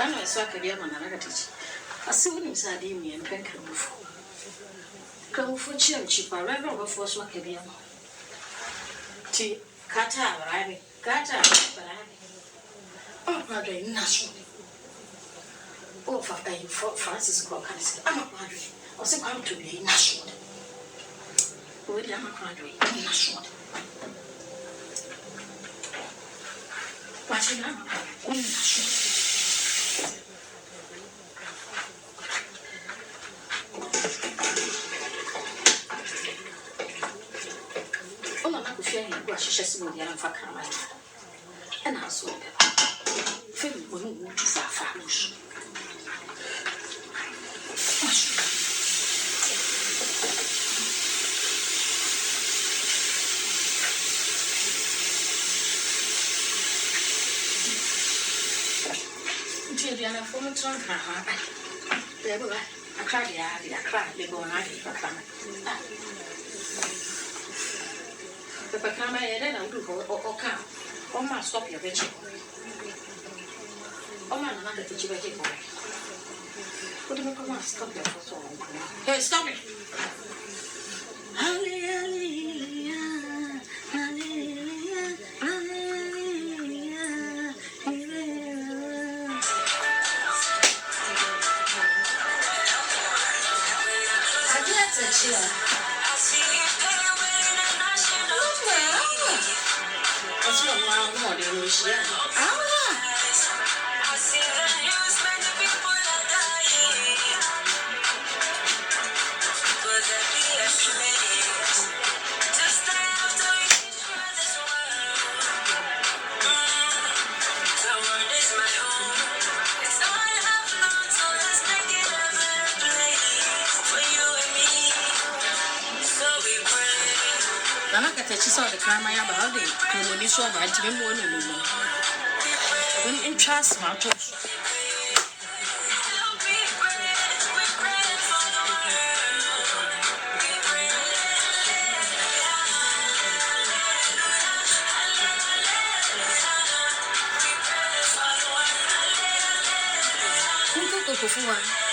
Ghana is like a dear man, I got it. I see when you said me and Penk before. Come for church, I ran over for Swakabian. Tea, Kata, Rabbit, Kata, oh, brother, national. Oh, for Francis Crockett, I'm a graduate. I say, come to be national. Oh, I'm a graduate, national. But you know, national. She says, "Well, you're not for camera." And I saw them. Feel when you to far. Diana from a trunk. There were a crowd, I cried, they go on out of the Pacama, and I do or come. Oh, my, stop your bitch. Oh, man, another teacher, what do you come on? Stop your for so long. Hey, stop it. Hallelujah, hallelujah, hallelujah, hallelujah. I get it, Sheila. That's what my more than you share. Nana got a chiss of the crime I about it. When you saw my dream when in trust my toes. Who took a fool?